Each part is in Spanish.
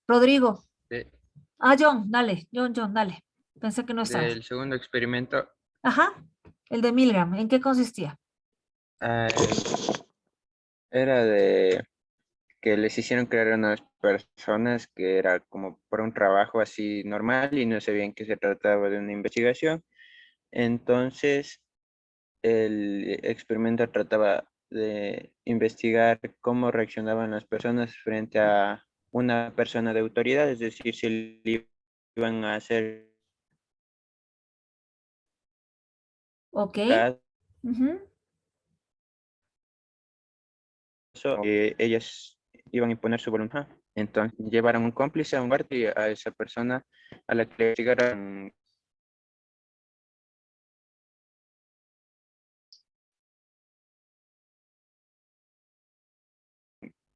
Rodrigo. De- Ah, John, dale. John, dale. Pensé que no estabas. del segundo experimento, Ajá. El de Milgram. ¿En qué consistía? ah, era de que les hicieron crear unas personas que era como por un trabajo así normal y no sabían que se trataba de una investigación. Entonces, el experimento trataba de investigar cómo reaccionaban las personas frente a una persona de autoridad, es decir, si le iban a hacer Ok. caso, Ujú. ellas iban a imponer su voluntad. Entonces, llevaron un cómplice a un guardia y a esa persona a la que le investigaron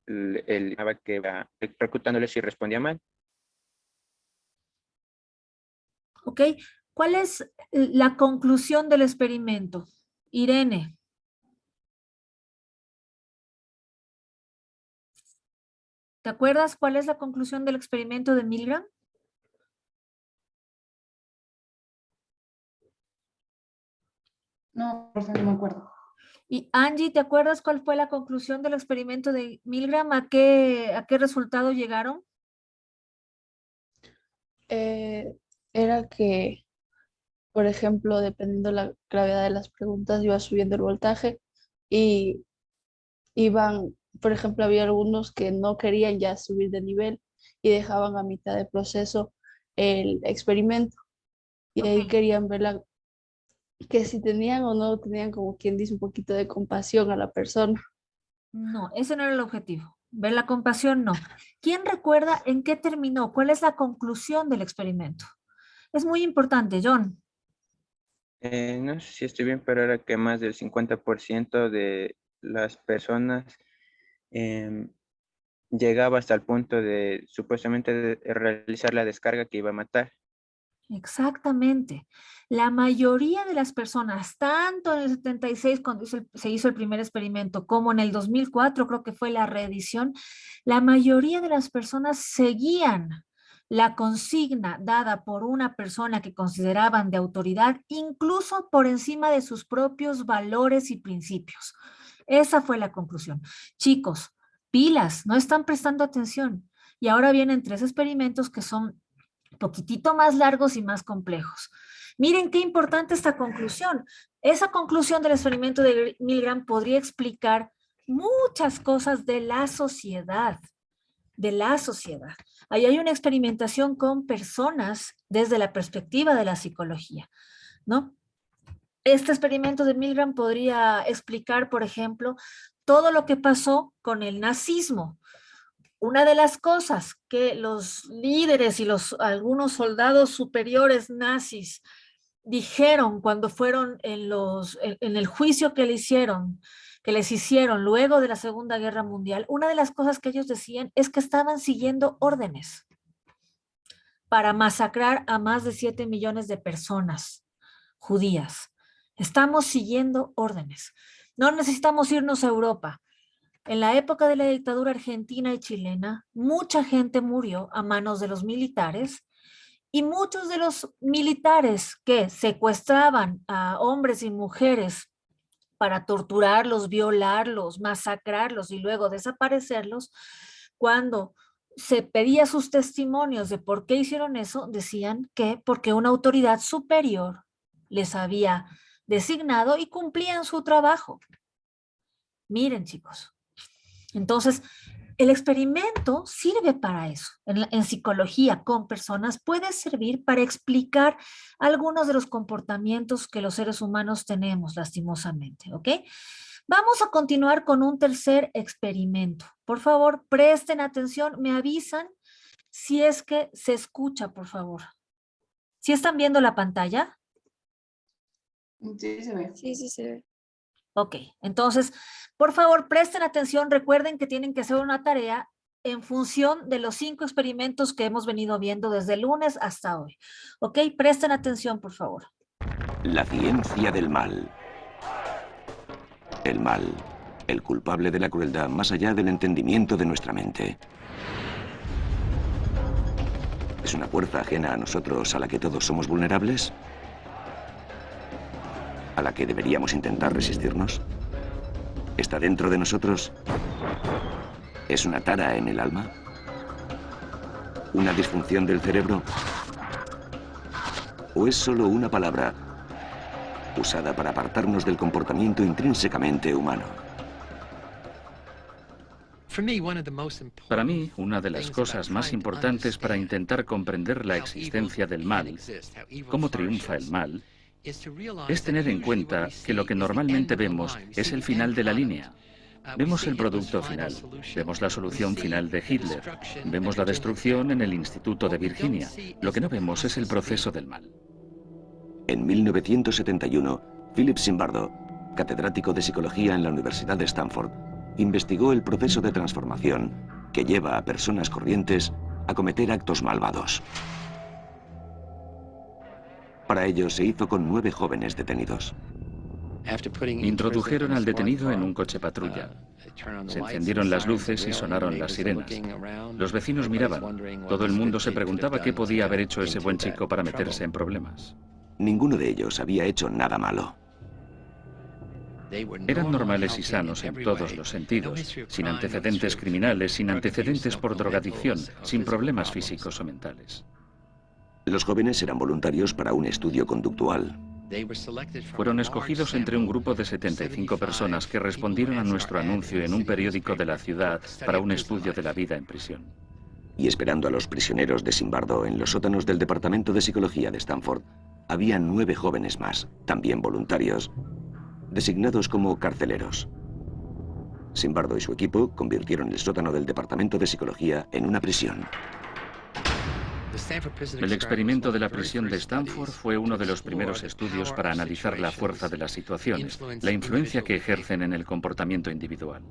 el que va reclutándole si respondía mal. Ok. ¿Cuál es la conclusión del experimento? Irene, ¿te acuerdas cuál es la conclusión del experimento de Milgram? No, profe, no me acuerdo. Y Angie, ¿te acuerdas cuál fue la conclusión del experimento de Milgram? ¿A qué resultado llegaron? Eh, Era que, por ejemplo, dependiendo la gravedad de las preguntas, iba subiendo el voltaje y iban, por ejemplo, había algunos que no querían ya subir de nivel y dejaban a mitad de proceso el experimento y Ok. ahí querían ver que si tenían o no tenían, como quien dice, un poquito de compasión a la persona. No, ese no era el objetivo. Ver la compasión, no. ¿Quién recuerda en qué terminó? ¿Cuál es la conclusión del experimento? Es muy importante, John. No sé si estoy bien, pero era que más del 50% de las personas em, llegaba hasta el punto de supuestamente de realizar la descarga que iba a matar. Exactamente. La mayoría de las personas, tanto en el 76 cuando se hizo el primer experimento, como en el 2004, creo que fue la reedición, la mayoría de las personas seguían la consigna dada por una persona que consideraban de autoridad, incluso por encima de sus propios valores y principios. Esa fue la conclusión. Chicos, pilas, no están prestando atención. Y ahora vienen tres experimentos que son poquitito más largos y más complejos. Miren qué importante esta conclusión. Esa conclusión del experimento de Milgram podría explicar muchas cosas de la sociedad, de la sociedad. Ahí hay una experimentación con personas desde la perspectiva de la psicología, ¿no? Este experimento de Milgram podría explicar, por ejemplo, todo lo que pasó con el nazismo. Una de las cosas que los líderes y algunos soldados superiores nazis dijeron cuando fueron en el juicio que les hicieron luego de la Segunda Guerra Mundial, una de las cosas que ellos decían es que estaban siguiendo órdenes para masacrar a más de 7 millones de personas judías. Estamos siguiendo órdenes. No necesitamos irnos a Europa. En la época de la dictadura argentina y chilena, mucha gente murió a manos de los militares y muchos de los militares que secuestraban a hombres y mujeres para torturarlos, violarlos, masacrarlos y luego desaparecerlos, cuando se pedía sus testimonios de por qué hicieron eso, decían que porque una autoridad superior les había designado y cumplían su trabajo. Miren, chicos, entonces, el experimento sirve para eso. En psicología con personas puede servir para explicar algunos de los comportamientos que los seres humanos tenemos, lastimosamente, ¿ok? Vamos a continuar con un tercer experimento. Por favor, presten atención, me avisan si es que se escucha, por favor. ¿Sí están viendo la pantalla? Sí, se ve. Sí, sí, sí. Ok, entonces, por favor, presten atención, recuerden que tienen que hacer una tarea en función de los 5 experimentos que hemos venido viendo desde el lunes hasta hoy. Ok, presten atención, por favor. La ciencia del mal. El mal, el culpable de la crueldad más allá del entendimiento de nuestra mente. ¿Es una fuerza ajena a nosotros a la que todos somos vulnerables? ¿A la que deberíamos intentar resistirnos? ¿Está dentro de nosotros? ¿Es una tara en el alma? ¿Una disfunción del cerebro? ¿O es solo una palabra usada para apartarnos del comportamiento intrínsecamente humano? Para mí, una de las cosas más importantes para intentar comprender la existencia del mal, cómo triunfa el mal, es tener en cuenta que lo que normalmente vemos es el final de la línea. Vemos el producto final, vemos la solución final de Hitler, vemos la destrucción en el Instituto de Virginia. Lo que no vemos es el proceso del mal. En 1971, Philip Zimbardo, catedrático de psicología en la Universidad de Stanford, investigó el proceso de transformación que lleva a personas corrientes a cometer actos malvados. Para ello se hizo con 9 jóvenes detenidos. Introdujeron al detenido en un coche patrulla. Se encendieron las luces y sonaron las sirenas. Los vecinos miraban. Todo el mundo se preguntaba qué podía haber hecho ese buen chico para meterse en problemas. Ninguno de ellos había hecho nada malo. Eran normales y sanos en todos los sentidos, sin antecedentes criminales, sin antecedentes por drogadicción, sin problemas físicos o mentales. Los jóvenes eran voluntarios para un estudio conductual. Fueron escogidos entre un grupo de 75 personas que respondieron a nuestro anuncio en un periódico de la ciudad para un estudio de la vida en prisión. Y esperando a los prisioneros de Zimbardo en los sótanos del Departamento de Psicología de Stanford, había 9 jóvenes más, también voluntarios, designados como carceleros. Zimbardo y su equipo convirtieron el sótano del Departamento de Psicología en una prisión. El experimento de la prisión de Stanford fue uno de los primeros estudios para analizar la fuerza de las situaciones, la influencia que ejercen en el comportamiento individual.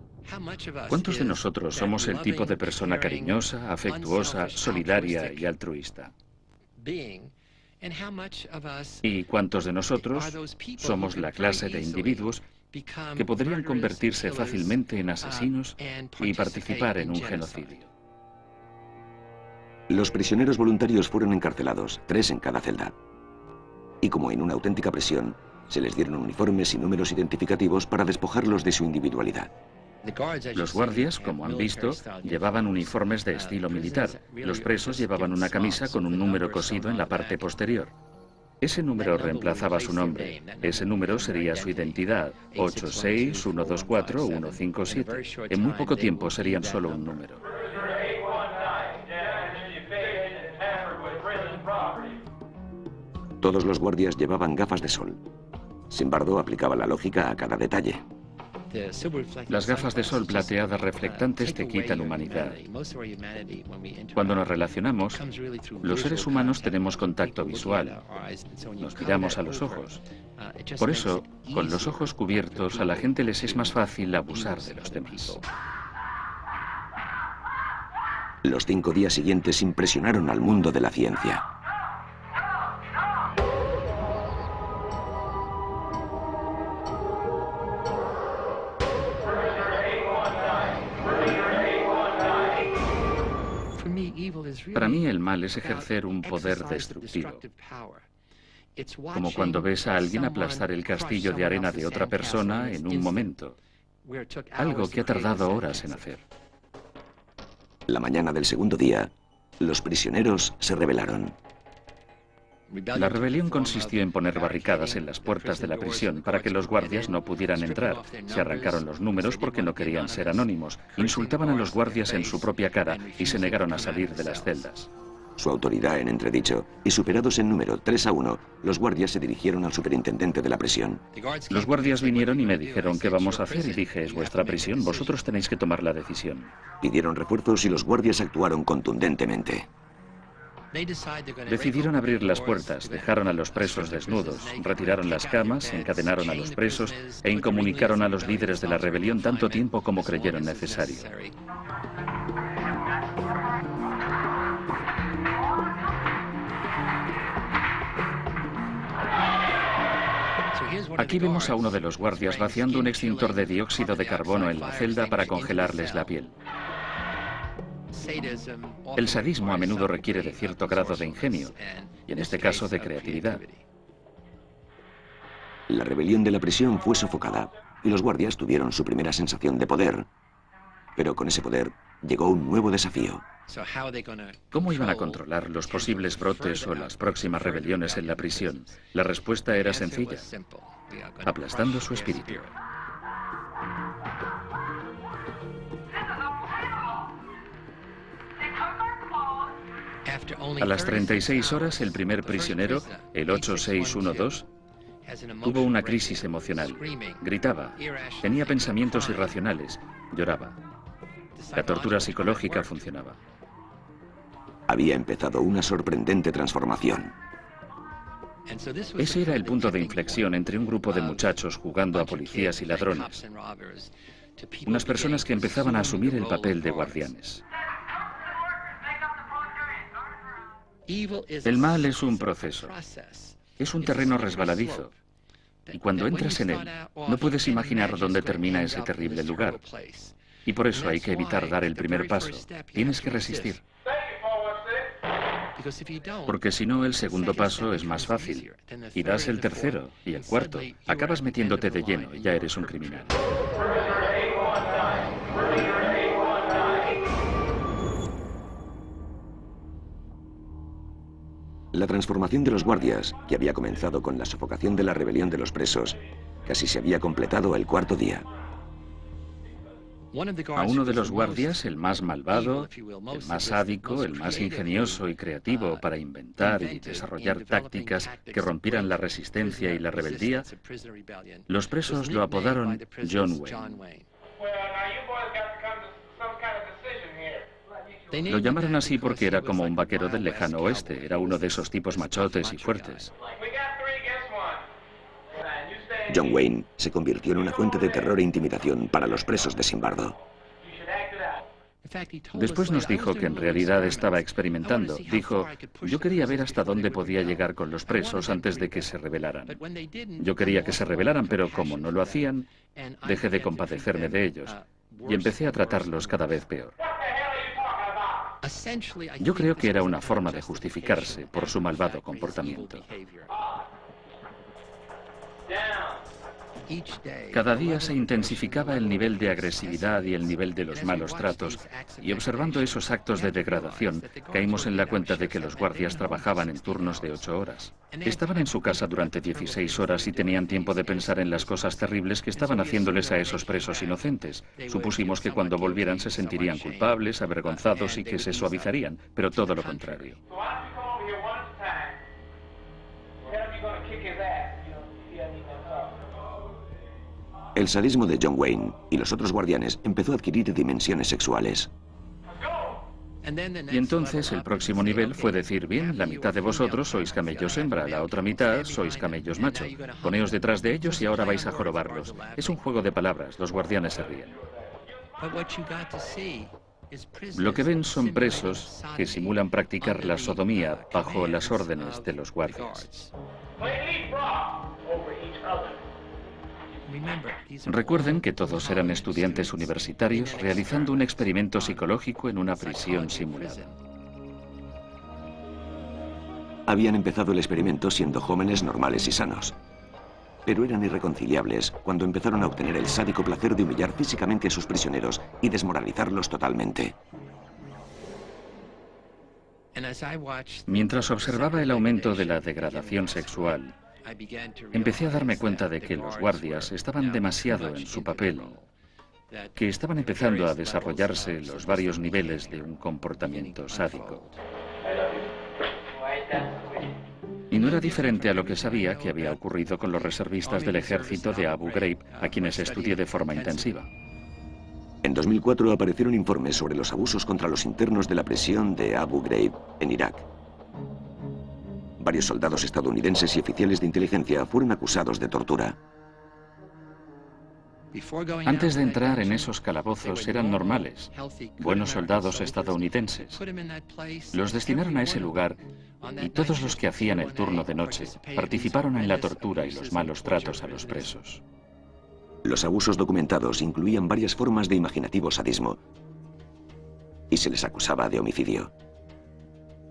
¿Cuántos de nosotros somos el tipo de persona cariñosa, afectuosa, solidaria y altruista? ¿Y cuántos de nosotros somos la clase de individuos que podrían convertirse fácilmente en asesinos y participar en un genocidio? Los prisioneros voluntarios fueron encarcelados, 3 en cada celda. Y como en una auténtica prisión, se les dieron uniformes y números identificativos para despojarlos de su individualidad. Los guardias, como han visto, llevaban uniformes de estilo militar. Los presos llevaban una camisa con un número cosido en la parte posterior. Ese número reemplazaba su nombre. Ese número sería su identidad, 86124-157. En muy poco tiempo serían solo un número. Todos los guardias llevaban gafas de sol. Zimbardo aplicaba la lógica a cada detalle. Las gafas de sol plateadas reflectantes te quitan humanidad. Cuando nos relacionamos, los seres humanos tenemos contacto visual. Nos miramos a los ojos. Por eso, con los ojos cubiertos, a la gente les es más fácil abusar de los demás. Los 5 días siguientes impresionaron al mundo de la ciencia. Para mí el mal es ejercer un poder destructivo. Como cuando ves a alguien aplastar el castillo de arena de otra persona en un momento. Algo que ha tardado horas en hacer. La mañana del segundo día, los prisioneros se rebelaron. La rebelión consistió en poner barricadas en las puertas de la prisión para que los guardias no pudieran entrar. Se arrancaron los números porque no querían ser anónimos. Insultaban a los guardias en su propia cara y se negaron a salir de las celdas. Su autoridad en entredicho, y superados en número 3-1, los guardias se dirigieron al superintendente de la prisión. Los guardias vinieron y me dijeron ¿qué vamos a hacer? Y dije, es vuestra prisión, vosotros tenéis que tomar la decisión. Pidieron refuerzos y los guardias actuaron contundentemente. Decidieron abrir las puertas, dejaron a los presos desnudos, retiraron las camas, encadenaron a los presos e incomunicaron a los líderes de la rebelión tanto tiempo como creyeron necesario. Aquí vemos a uno de los guardias vaciando un extintor de dióxido de carbono en la celda para congelarles la piel. El sadismo a menudo requiere de cierto grado de ingenio, y en este caso de creatividad. La rebelión de la prisión fue sofocada y los guardias tuvieron su primera sensación de poder. Pero con ese poder llegó un nuevo desafío. ¿Cómo iban a controlar los posibles brotes o las próximas rebeliones en la prisión? La respuesta era sencilla: aplastando su espíritu. A las 36 horas, el primer prisionero, el 8612, tuvo una crisis emocional. Gritaba, tenía pensamientos irracionales, lloraba. La tortura psicológica funcionaba. Había empezado una sorprendente transformación. Ese era el punto de inflexión entre un grupo de muchachos jugando a policías y ladrones. Unas personas que empezaban a asumir el papel de guardianes. El mal es un proceso. Es un terreno resbaladizo. Y cuando entras en él, no puedes imaginar dónde termina ese terrible lugar. Y por eso hay que evitar dar el primer paso. Tienes que resistir. Porque si no, el segundo paso es más fácil. Y das el tercero y el cuarto. Acabas metiéndote de lleno y ya eres un criminal. La transformación de los guardias, que había comenzado con la sofocación de la rebelión de los presos, casi se había completado el cuarto día. A uno de los guardias, el más malvado, el más sádico, el más ingenioso y creativo para inventar y desarrollar tácticas que rompieran la resistencia y la rebeldía, los presos lo apodaron John Wayne. Lo llamaron así porque era como un vaquero del lejano oeste, era uno de esos tipos machotes y fuertes. John Wayne se convirtió en una fuente de terror e intimidación para los presos de Simbardo. Después nos dijo que en realidad estaba experimentando. Dijo, yo quería ver hasta dónde podía llegar con los presos antes de que se rebelaran. Yo quería que se rebelaran, pero como no lo hacían, dejé de compadecerme de ellos y empecé a tratarlos cada vez peor. Yo creo que era una forma de justificarse por su malvado comportamiento. Cada día se intensificaba el nivel de agresividad y el nivel de los malos tratos, y observando esos actos de degradación, caímos en la cuenta de que los guardias trabajaban en turnos de 8 horas. Estaban en su casa durante 16 horas y tenían tiempo de pensar en las cosas terribles que estaban haciéndoles a esos presos inocentes. Supusimos que cuando volvieran se sentirían culpables, avergonzados y que se suavizarían, pero todo lo contrario. El sadismo de John Wayne y los otros guardianes empezó a adquirir dimensiones sexuales. Y entonces el próximo nivel fue decir, bien, la mitad de vosotros sois camellos hembra, la otra mitad sois camellos macho. Poneos detrás de ellos y ahora vais a jorobarlos. Es un juego de palabras, los guardianes se ríen. Lo que ven son presos que simulan practicar la sodomía bajo las órdenes de los guardias. Recuerden que todos eran estudiantes universitarios realizando un experimento psicológico en una prisión simulada. Habían empezado el experimento siendo jóvenes normales y sanos, pero eran irreconciliables cuando empezaron a obtener el sádico placer de humillar físicamente a sus prisioneros y desmoralizarlos totalmente. Mientras observaba el aumento de la degradación sexual, empecé a darme cuenta de que los guardias estaban demasiado en su papel, que estaban empezando a desarrollarse los varios niveles de un comportamiento sádico. Y no era diferente a lo que sabía que había ocurrido con los reservistas del ejército de Abu Ghraib, a quienes estudié de forma intensiva. En 2004 aparecieron informes sobre los abusos contra los internos de la prisión de Abu Ghraib, en Irak. Varios soldados estadounidenses y oficiales de inteligencia fueron acusados de tortura. Antes de entrar en esos calabozos eran normales, buenos soldados estadounidenses. Los destinaron a ese lugar y todos los que hacían el turno de noche participaron en la tortura y los malos tratos a los presos. Los abusos documentados incluían varias formas de imaginativo sadismo. y se les acusaba de homicidio.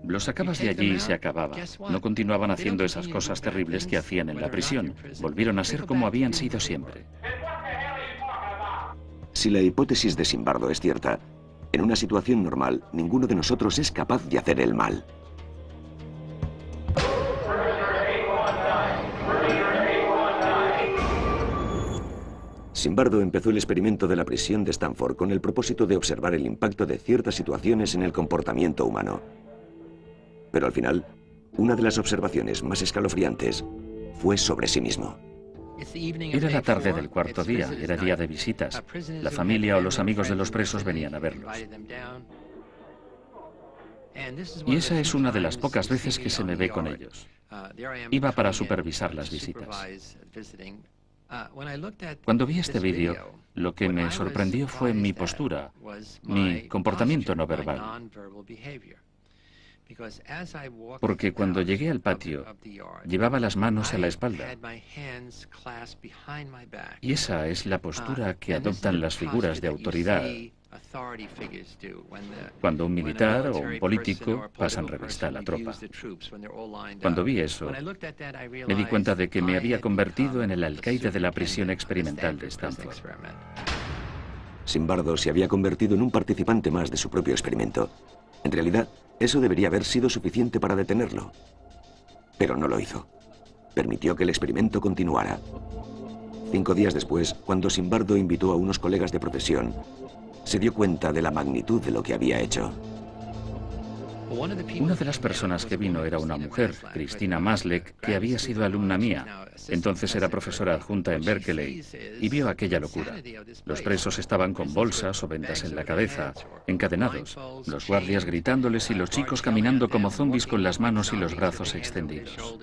Los sacabas de allí y se acababa. No continuaban haciendo esas cosas terribles que hacían en la prisión. Volvieron a ser como habían sido siempre. Si la hipótesis de Zimbardo es cierta, en una situación normal, ninguno de nosotros es capaz de hacer el mal. Zimbardo empezó el experimento de la prisión de Stanford con el propósito de observar el impacto de ciertas situaciones en el comportamiento humano. Pero al final, una de las observaciones más escalofriantes fue sobre sí mismo. Era la tarde del cuarto día, era día de visitas. La familia o los amigos de los presos venían a verlos. Y esa es una de las pocas veces que se me ve con ellos. Iba para supervisar las visitas. Cuando vi este vídeo, lo que me sorprendió fue mi postura, mi comportamiento no verbal. Porque cuando llegué al patio, llevaba las manos a la espalda. Y esa es la postura que adoptan las figuras de autoridad cuando un militar o un político pasan revista a la tropa. Cuando vi eso, me di cuenta de que me había convertido en el alcaide de la prisión experimental de Stanford. Zimbardo se había convertido en un participante más de su propio experimento. En realidad, eso debería haber sido suficiente para detenerlo. Pero no lo hizo. Permitió que el experimento continuara. 5 días después, cuando Zimbardo invitó a unos colegas de profesión, se dio cuenta de la magnitud de lo que había hecho. Una de las personas que vino era una mujer, Christina Maslek, que había sido alumna mía. Entonces era profesora adjunta en Berkeley y vio aquella locura. Los presos estaban con bolsas o vendas en la cabeza, encadenados, los guardias gritándoles y los chicos caminando como zombis con las manos y los brazos extendidos.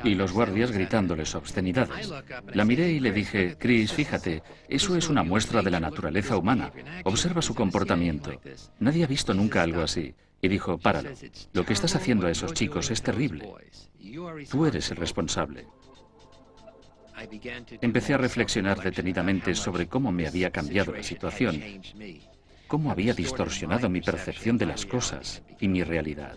Y los guardias gritándoles obscenidades. La miré y le dije, Chris, fíjate, eso es una muestra de la naturaleza humana. Observa su comportamiento. Nadie ha visto nunca algo así. Y dijo, páralo. Lo que estás haciendo a esos chicos es terrible. Tú eres el responsable. Empecé a reflexionar detenidamente sobre cómo me había cambiado la situación, cómo había distorsionado mi percepción de las cosas y mi realidad.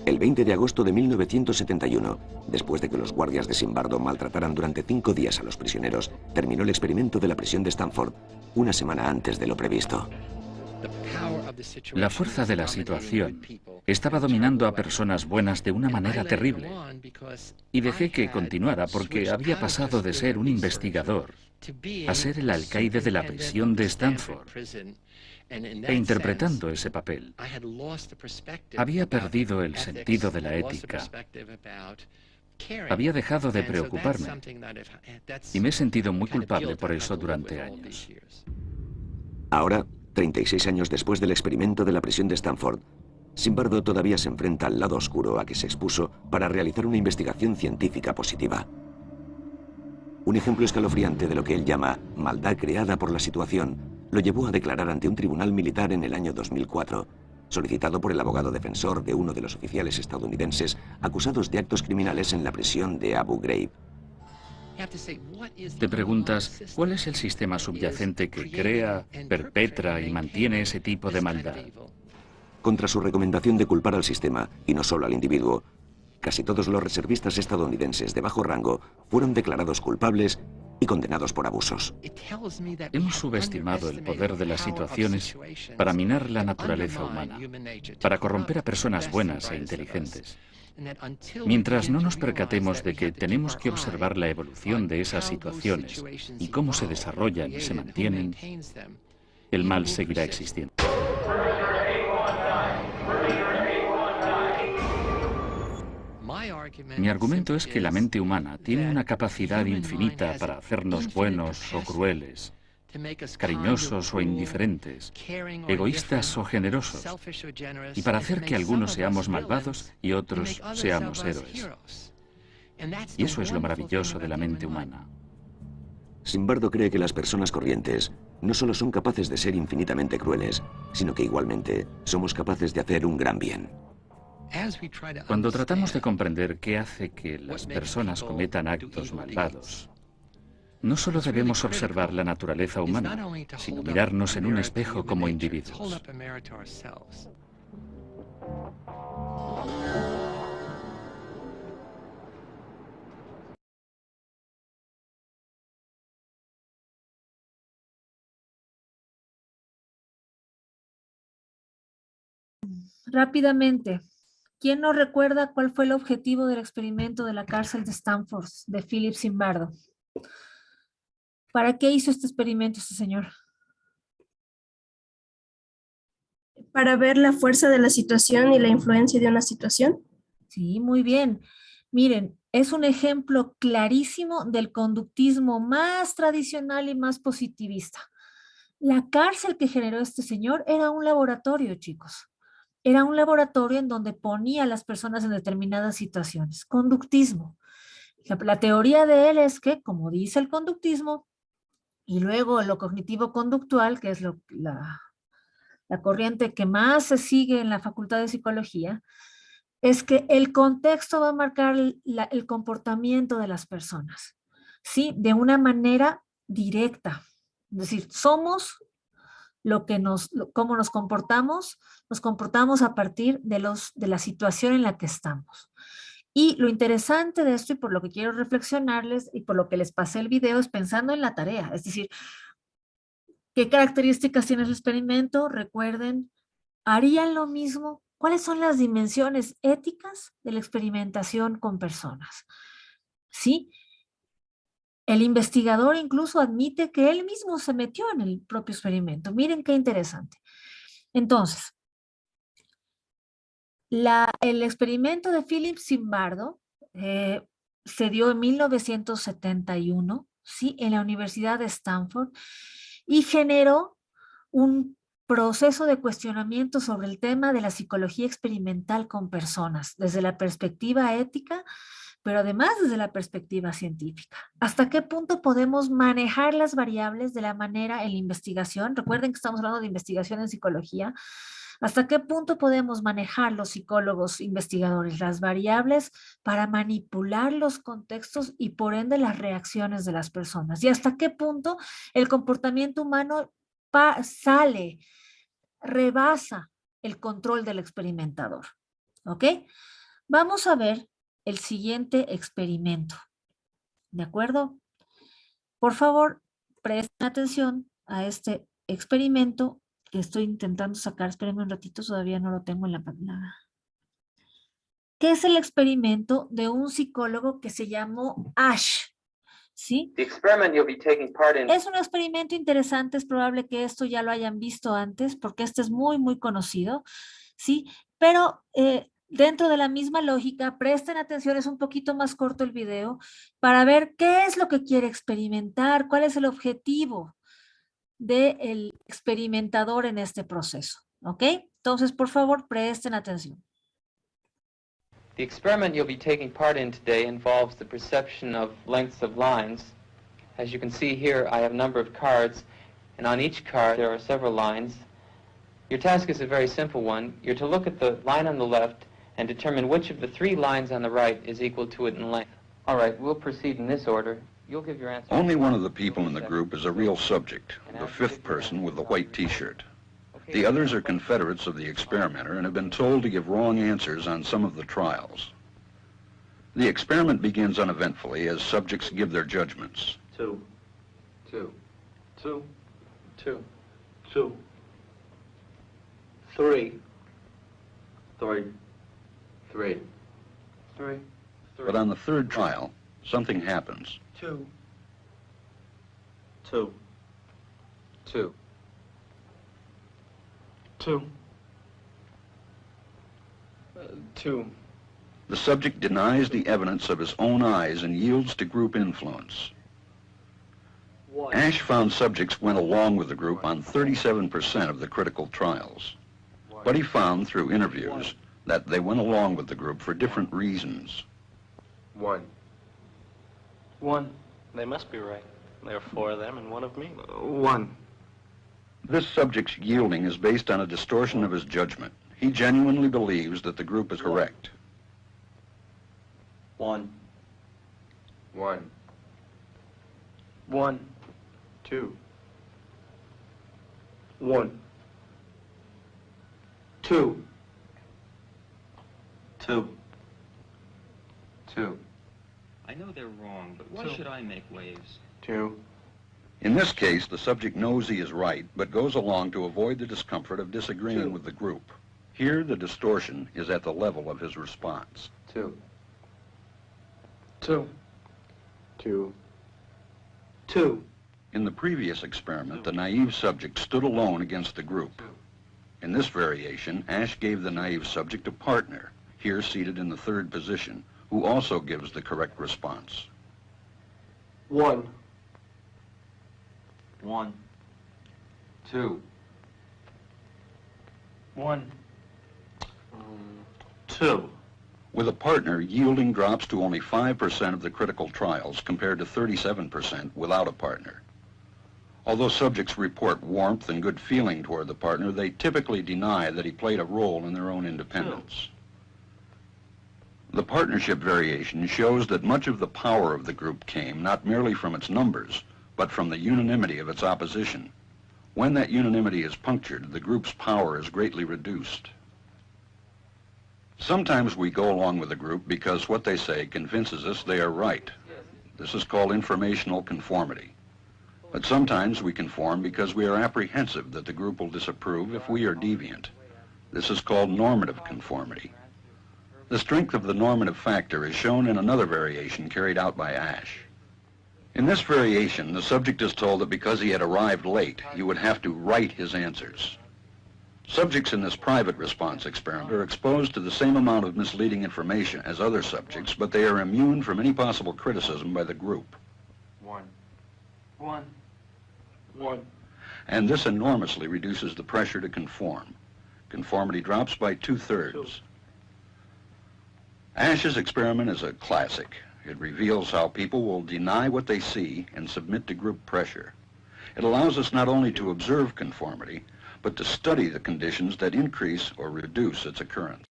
El 20 de agosto de 1971, después de que los guardias de Zimbardo maltrataran durante 5 días a los prisioneros, terminó el experimento de la prisión de Stanford, una semana antes de lo previsto. La fuerza de la situación estaba dominando a personas buenas de una manera terrible. Y dejé que continuara porque había pasado de ser un investigador a ser el alcaide de la prisión de Stanford. E interpretando ese papel, había perdido el sentido de la ética. Había dejado de preocuparme y me he sentido muy culpable por eso durante años. Ahora, 36 años después del experimento de la prisión de Stanford, Zimbardo todavía se enfrenta al lado oscuro a que se expuso para realizar una investigación científica positiva. Un ejemplo escalofriante de lo que él llama maldad creada por la situación lo llevó a declarar ante un tribunal militar en el año 2004, solicitado por el abogado defensor de uno de los oficiales estadounidenses acusados de actos criminales en la prisión de Abu Ghraib. Te preguntas, ¿cuál es el sistema subyacente que crea, perpetra y mantiene ese tipo de maldad? Contra su recomendación de culpar al sistema, y no solo al individuo, casi todos los reservistas estadounidenses de bajo rango fueron declarados culpables y condenados por abusos. Hemos subestimado el poder de las situaciones para minar la naturaleza humana, para corromper a personas buenas e inteligentes. Mientras no nos percatemos de que tenemos que observar la evolución de esas situaciones y cómo se desarrollan y se mantienen, el mal seguirá existiendo. Mi argumento es que la mente humana tiene una capacidad infinita para hacernos buenos o crueles, cariñosos o indiferentes, egoístas o generosos, y para hacer que algunos seamos malvados y otros seamos héroes. Y eso es lo maravilloso de la mente humana. Zimbardo cree que las personas corrientes no solo son capaces de ser infinitamente crueles, sino que igualmente somos capaces de hacer un gran bien. Cuando tratamos de comprender qué hace que las personas cometan actos malvados, No solo debemos observar la naturaleza humana, sino mirarnos en un espejo como individuos. Rápidamente, ¿quién nos recuerda cuál fue el objetivo del experimento de la cárcel de Stanford de Philip Zimbardo? ¿Para qué hizo este experimento este señor? Para ver la fuerza de la situación y la influencia de una situación. Sí, muy bien. Miren, es un ejemplo clarísimo del conductismo más tradicional y más positivista. La cárcel que generó este señor era un laboratorio, chicos. Era un laboratorio en donde ponía a las personas en determinadas situaciones. Conductismo. La teoría de él es que, como dice el conductismo, y luego lo cognitivo-conductual, que es la corriente que más se sigue en la Facultad de Psicología, es que el contexto va a marcar el comportamiento de las personas, ¿sí? De una manera directa. Es decir, somos cómo nos comportamos a partir de la situación en la que estamos. Y lo interesante de esto y por lo que quiero reflexionarles y por lo que les pasé el video es pensando en la tarea, es decir, ¿qué características tiene su experimento? Recuerden, ¿harían lo mismo? ¿Cuáles son las dimensiones éticas de la experimentación con personas? ¿Sí? El investigador incluso admite que él mismo se metió en el propio experimento. Miren qué interesante. Entonces, el experimento de Philip Zimbardo se dio en 1971, ¿sí? En la Universidad de Stanford y generó un proceso de cuestionamiento sobre el tema de la psicología experimental con personas, desde la perspectiva ética, pero además desde la perspectiva científica. ¿Hasta qué punto podemos manejar las variables de la manera en la investigación? Recuerden que estamos hablando de investigación en psicología. ¿Hasta qué punto podemos manejar los psicólogos investigadores las variables para manipular los contextos y por ende las reacciones de las personas? ¿Y hasta qué punto el comportamiento humano rebasa el control del experimentador? ¿Ok? Vamos a ver el siguiente experimento. ¿De acuerdo? Por favor, presten atención a este experimento que estoy intentando sacar. Espérenme un ratito, todavía no lo tengo en la pantalla. ¿Qué es el experimento de un psicólogo que se llamó Ash? ¿Sí? Es un experimento interesante, es probable que esto ya lo hayan visto antes, porque este es muy, muy conocido, ¿sí? Pero dentro de la misma lógica, presten atención, es un poquito más corto el video, para ver qué es lo que quiere experimentar, cuál es el objetivo del experimentador en este proceso, ¿ok? Entonces, por favor, presten atención. The experiment you'll be taking part in today involves the perception of lengths of lines. As you can see here, I have a number of cards, and on each card there are several lines. Your task is a very simple one. You're to look at the line on the left and determine which of the three lines on the right is equal to it in length. All right, we'll proceed in this order. You'll give your answer. Only one of the people in the group is a real subject, the fifth person with the white T-shirt. The others are confederates of the experimenter and have been told to give wrong answers on some of the trials. The experiment begins uneventfully as subjects give their judgments. 2, 2, 2, 2, 2, 3, 3, 3, 3. But on the third trial, something happens. 2, 2, 2, 2, 2. The subject denies the evidence of his own eyes and yields to group influence. 1. Ash found subjects went along with the group on 37% of the critical trials. But he found through interviews that they went along with the group for different reasons. 1. 1. They must be right. There are 4 of them and 1 of me. 1. This subject's yielding is based on a distortion of his judgment. He genuinely believes that the group is correct. 1. 1. 1, 2. 1, 2. 2. 2. I know they're wrong, but why should I make waves? 2. In this case, the subject knows he is right, but goes along to avoid the discomfort of disagreeing with the group. Here, the distortion is at the level of his response. 2. 2. 2. 2. In the previous experiment, the naive subject stood alone against the group. In this variation, Ash gave the naive subject a partner, here seated in the third position, who also gives the correct response. 1. 1. 2. 1. 2. With a partner, yielding drops to only 5% of the critical trials compared to 37% without a partner. Although subjects report warmth and good feeling toward the partner, they typically deny that he played a role in their own independence. The partnership variation shows that much of the power of the group came not merely from its numbers, but from the unanimity of its opposition. When that unanimity is punctured, the group's power is greatly reduced. Sometimes we go along with the group because what they say convinces us they are right. This is called informational conformity. But sometimes we conform because we are apprehensive that the group will disapprove if we are deviant. This is called normative conformity. The strength of the normative factor is shown in another variation carried out by Ash. In this variation, the subject is told that because he had arrived late, he would have to write his answers. Subjects in this private response experiment are exposed to the same amount of misleading information as other subjects, but they are immune from any possible criticism by the group. 1. 1. 1. And this enormously reduces the pressure to conform. Conformity drops by 2/3. Ash's experiment is a classic. It reveals how people will deny what they see and submit to group pressure. It allows us not only to observe conformity, but to study the conditions that increase or reduce its occurrence.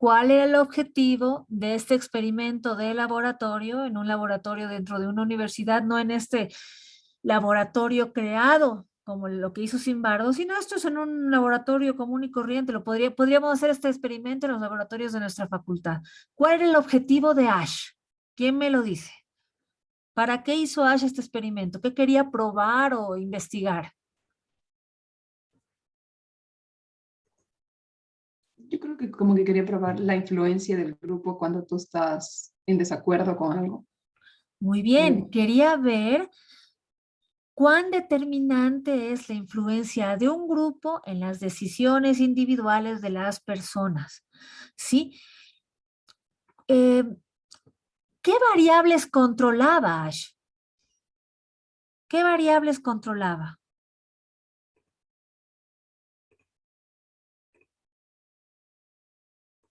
¿Cuál era el objetivo de este experimento de laboratorio, en un laboratorio dentro de una universidad, no en este laboratorio creado como lo que hizo Zimbardo, sino esto es en un laboratorio común y corriente? Podríamos hacer este experimento en los laboratorios de nuestra facultad. ¿Cuál era el objetivo de Ash? ¿Quién me lo dice? ¿Para qué hizo Ash este experimento? ¿Qué quería probar o investigar? Yo creo que como que quería probar la influencia del grupo cuando tú estás en desacuerdo con algo. Muy bien, quería ver cuán determinante es la influencia de un grupo en las decisiones individuales de las personas, ¿sí? ¿Qué variables controlaba Ash? ¿Qué variables controlaba?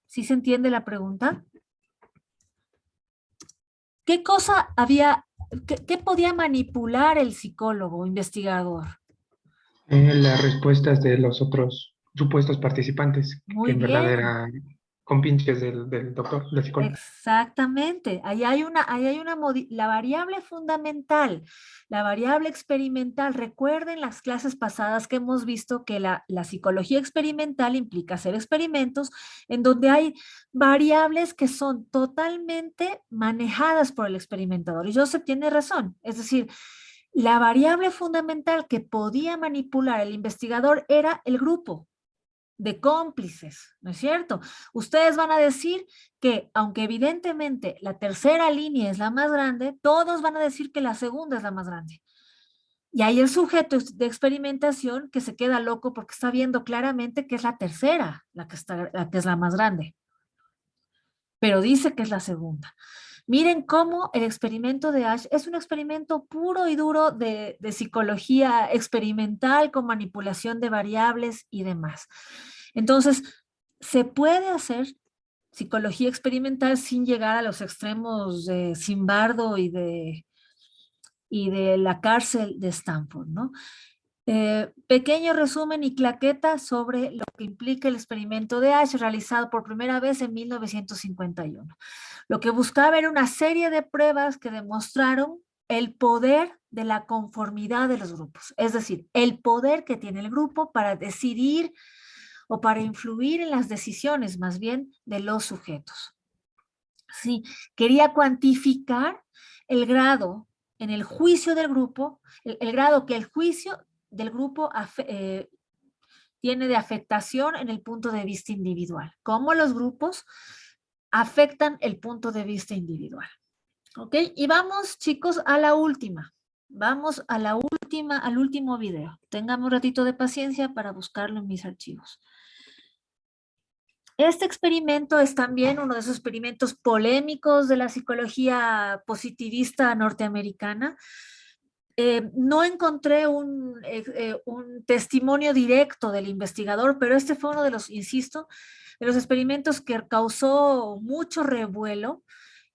¿Sí se entiende la pregunta? ¿Qué cosa había, qué podía manipular el psicólogo investigador? Las respuestas de los otros supuestos participantes, Muy que en verdad bien. eran compinches del doctor, del psicólogo. Exactamente. Ahí hay la variable fundamental, la variable experimental. Recuerden las clases pasadas que hemos visto que la psicología experimental implica hacer experimentos en donde hay variables que son totalmente manejadas por el experimentador. Y Joseph tiene razón. Es decir, la variable fundamental que podía manipular el investigador era el grupo de cómplices, ¿no es cierto? Ustedes van a decir que, aunque evidentemente la tercera línea es la más grande, todos van a decir que la segunda es la más grande. Y hay el sujeto de experimentación que se queda loco porque está viendo claramente que es la tercera, la que es la más grande. Pero dice que es la segunda. Miren cómo el experimento de Ash es un experimento puro y duro de psicología experimental con manipulación de variables y demás. Entonces, se puede hacer psicología experimental sin llegar a los extremos de Zimbardo y de la cárcel de Stanford, ¿no? Pequeño resumen y claqueta sobre lo que implica el experimento de Asch, realizado por primera vez en 1951. Lo que buscaba era una serie de pruebas que demostraron el poder de la conformidad de los grupos, es decir, el poder que tiene el grupo para decidir o para influir en las decisiones más bien de los sujetos. Sí, quería cuantificar el grado en el juicio del grupo, el grado que el juicio del grupo tiene de afectación en el punto de vista individual. Cómo los grupos afectan el punto de vista individual. ¿Ok? Y vamos, chicos, a la última. Vamos a la última, al último video. Ténganme un ratito de paciencia para buscarlo en mis archivos. Este experimento es también uno de esos experimentos polémicos de la psicología positivista norteamericana. No encontré un testimonio directo del investigador, pero este fue uno de los, insisto, de los experimentos que causó mucho revuelo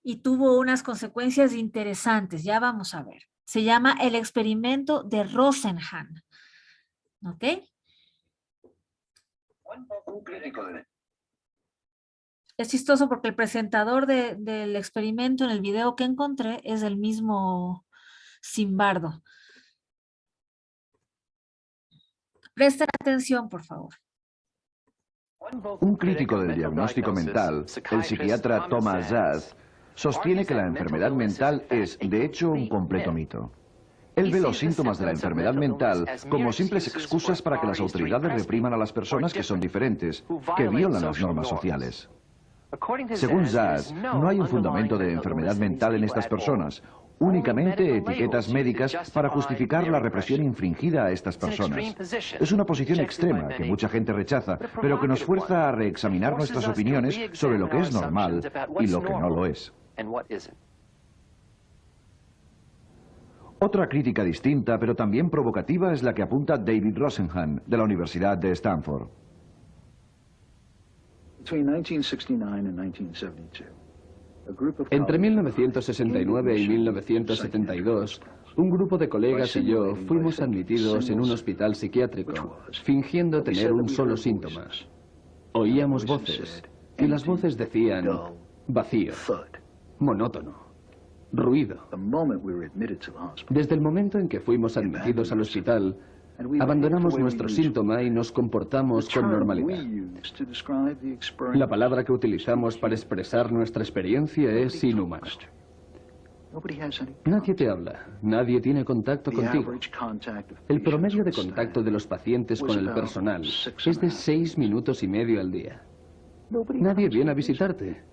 y tuvo unas consecuencias interesantes. Ya vamos a ver. Se llama el experimento de Rosenhan. ¿Ok? Es chistoso porque el presentador del experimento en el video que encontré es el mismo Zimbardo. Presten atención, por favor. Un crítico del diagnóstico mental, el psiquiatra Thomas Szasz, sostiene que la enfermedad mental es, de hecho, un completo mito. Él ve los síntomas de la enfermedad mental como simples excusas para que las autoridades repriman a las personas que son diferentes, que violan las normas sociales. Según Szasz, no hay un fundamento de enfermedad mental en estas personas, únicamente etiquetas médicas para justificar la represión infringida a estas personas. Es una posición extrema que mucha gente rechaza, pero que nos fuerza a reexaminar nuestras opiniones sobre lo que es normal y lo que no lo es. Otra crítica distinta, pero también provocativa, es la que apunta David Rosenhan, de la Universidad de Stanford. Entre 1969 y 1972, un grupo de colegas y yo fuimos admitidos en un hospital psiquiátrico, fingiendo tener un solo síntoma. Oíamos voces, y las voces decían vacío, monótono, ruido. Desde el momento en que fuimos admitidos al hospital, abandonamos nuestro síntoma y nos comportamos con normalidad. La palabra que utilizamos para expresar nuestra experiencia es inhumano. Nadie te habla, nadie tiene contacto contigo. El promedio de contacto de los pacientes con el personal es de 6 minutos y medio al día. Nadie viene a visitarte.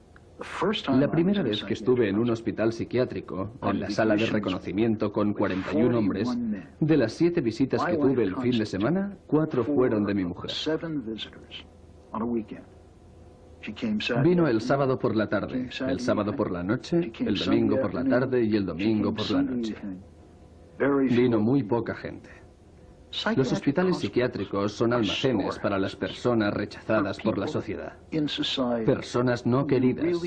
La primera vez que estuve en un hospital psiquiátrico, en la sala de reconocimiento con 41 hombres, de las 7 visitas que tuve el fin de semana, 4 fueron de mi mujer. Vino el sábado por la tarde, el sábado por la noche, el domingo por la tarde y el domingo por la noche. Vino muy poca gente. Los hospitales psiquiátricos son almacenes para las personas rechazadas por la sociedad. Personas no queridas,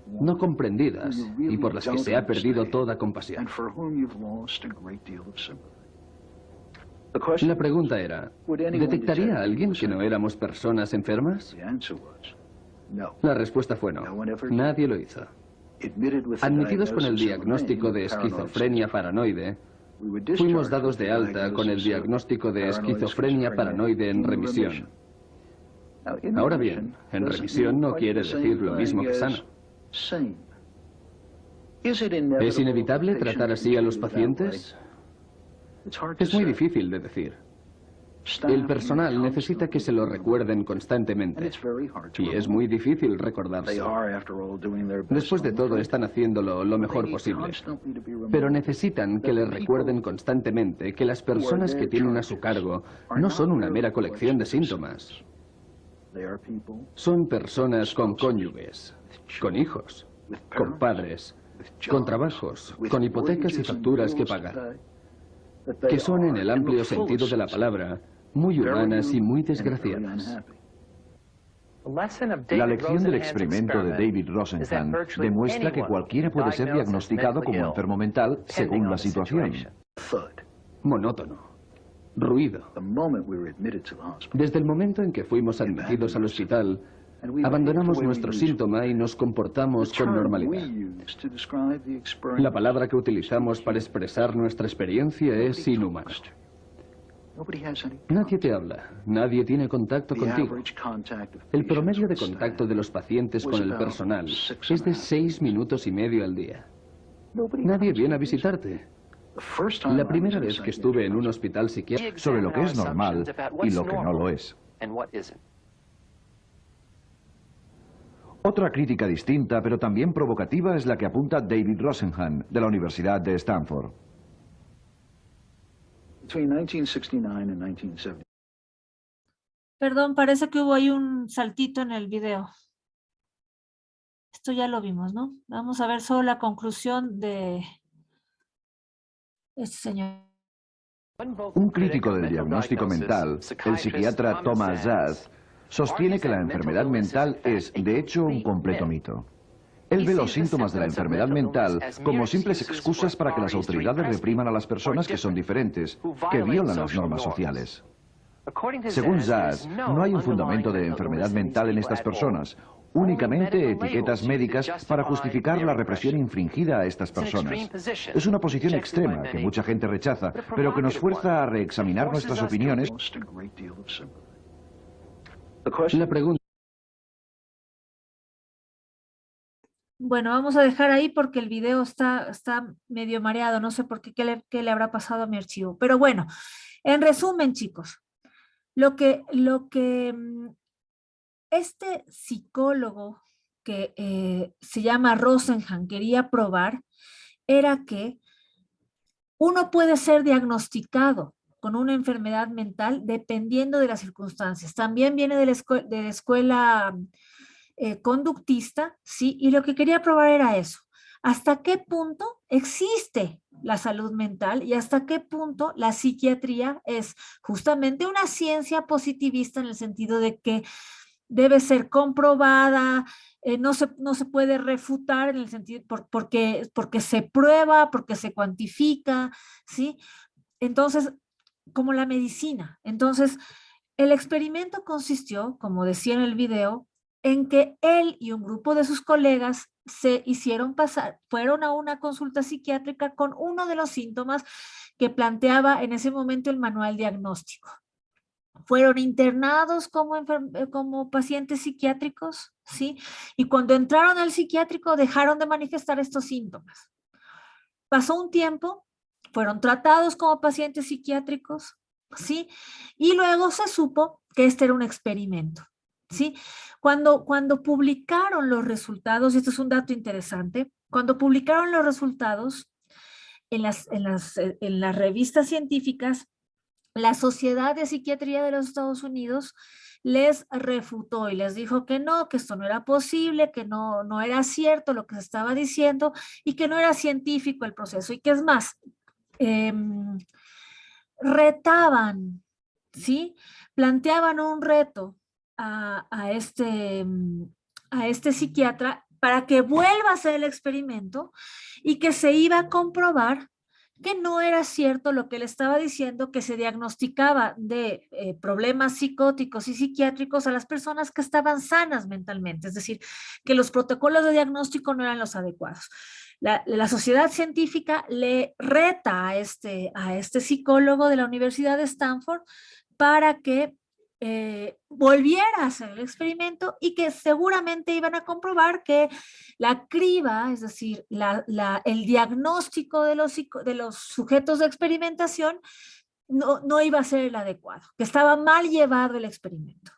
no comprendidas y por las que se ha perdido toda compasión. La pregunta era, ¿detectaría a alguien que no éramos personas enfermas? La respuesta fue no. Nadie lo hizo. Admitidos con el diagnóstico de esquizofrenia paranoide, fuimos dados de alta con el diagnóstico de esquizofrenia paranoide en remisión. Ahora bien, en remisión no quiere decir lo mismo que sano. ¿Es inevitable tratar así a los pacientes? Es muy difícil de decir. El personal necesita que se lo recuerden constantemente y es muy difícil recordarse. Después de todo, están haciéndolo lo mejor posible, pero necesitan que les recuerden constantemente que las personas que tienen a su cargo no son una mera colección de síntomas. Son personas con cónyuges, con hijos, con padres, con trabajos, con hipotecas y facturas que pagar, que son en el amplio sentido de la palabra muy humanas y muy desgraciadas. La lección del experimento de David Rosenhan demuestra que cualquiera puede ser diagnosticado como enfermo mental según la situación. Monótono, ruido. Desde el momento en que fuimos admitidos al hospital, abandonamos nuestro síntoma y nos comportamos con normalidad. La palabra que utilizamos para expresar nuestra experiencia es inhumano. Nadie te habla, nadie tiene contacto contigo. El promedio de contacto de los pacientes con el personal es de 6 minutos y medio al día. Nadie viene a visitarte. La primera vez que estuve en un hospital psiquiátrico... Sobre lo que es normal y lo que no lo es. Otra crítica distinta, pero también provocativa, es la que apunta David Rosenhan, de la Universidad de Stanford. Perdón, parece que hubo ahí un saltito en el video. Esto ya lo vimos, ¿no? Vamos a ver solo la conclusión de este señor. Un crítico del diagnóstico mental, el psiquiatra Thomas Szasz, sostiene que la enfermedad mental es, de hecho, un completo mito. Él ve los síntomas de la enfermedad mental como simples excusas para que las autoridades repriman a las personas que son diferentes, que violan las normas sociales. Según Szasz, no hay un fundamento de enfermedad mental en estas personas, únicamente etiquetas médicas para justificar la represión infringida a estas personas. Es una posición extrema que mucha gente rechaza, pero que nos fuerza a reexaminar nuestras opiniones. La pregunta... Bueno, vamos a dejar ahí porque el video está medio mareado, no sé por qué, qué le habrá pasado a mi archivo. Pero bueno, en resumen, chicos, lo que este psicólogo que se llama Rosenhan quería probar era que uno puede ser diagnosticado con una enfermedad mental dependiendo de las circunstancias. También viene de la escuela conductista, ¿sí? Y lo que quería probar era eso. ¿Hasta qué punto existe la salud mental y hasta qué punto la psiquiatría es justamente una ciencia positivista en el sentido de que debe ser comprobada, no se puede refutar en el sentido porque se prueba, porque se cuantifica, ¿sí? Entonces, como la medicina. Entonces, el experimento consistió, como decía en el video, en que él y un grupo de sus colegas se hicieron pasar, fueron a una consulta psiquiátrica con uno de los síntomas que planteaba en ese momento el manual diagnóstico. Fueron internados como pacientes psiquiátricos, ¿sí? Y cuando entraron al psiquiátrico dejaron de manifestar estos síntomas. Pasó un tiempo, fueron tratados como pacientes psiquiátricos, ¿sí? Y luego se supo que este era un experimento, ¿sí? Cuando publicaron los resultados, y esto es un dato interesante, cuando publicaron los resultados en las revistas científicas, la Sociedad de Psiquiatría de los Estados Unidos les refutó y les dijo que no, que esto no era posible, que no era cierto lo que se estaba diciendo y que no era científico el proceso. Y que es más, retaban, ¿sí? Planteaban un reto a este psiquiatra para que vuelva a hacer el experimento y que se iba a comprobar que no era cierto lo que él estaba diciendo, que se diagnosticaba de problemas psicóticos y psiquiátricos a las personas que estaban sanas mentalmente, es decir, que los protocolos de diagnóstico no eran los adecuados. La sociedad científica le reta a este psicólogo de la Universidad de Stanford para que volviera a hacer el experimento y que seguramente iban a comprobar que la criba, es decir, el diagnóstico de los sujetos de experimentación no iba a ser el adecuado, que estaba mal llevado el experimento.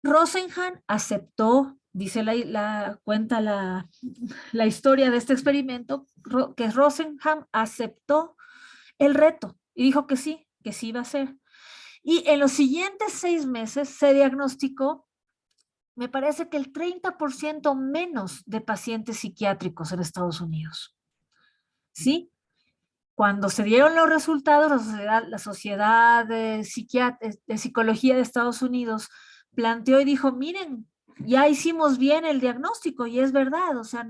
Rosenhan aceptó, dice cuenta la historia de este experimento, que Rosenhan aceptó el reto y dijo que sí iba a ser. Y en los siguientes 6 meses se diagnosticó, me parece que el 30% menos de pacientes psiquiátricos en Estados Unidos. ¿Sí? Cuando se dieron los resultados, la Sociedad de Psicología de Estados Unidos planteó y dijo, miren, ya hicimos bien el diagnóstico y es verdad, o sea,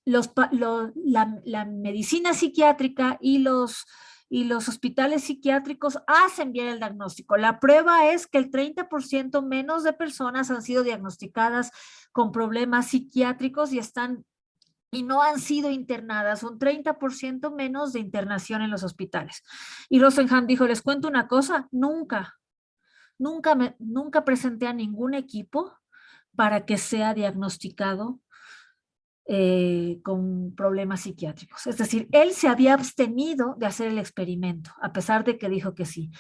la medicina psiquiátrica y los hospitales psiquiátricos hacen bien el diagnóstico. La prueba es que el 30% menos de personas han sido diagnosticadas con problemas psiquiátricos y no han sido internadas, un 30% menos de internación en los hospitales. Y Rosenhan dijo, les cuento una cosa, nunca presenté a ningún equipo para que sea diagnosticado con problemas psiquiátricos. Es decir, él se había abstenido de hacer el experimento, a pesar de que dijo que sí.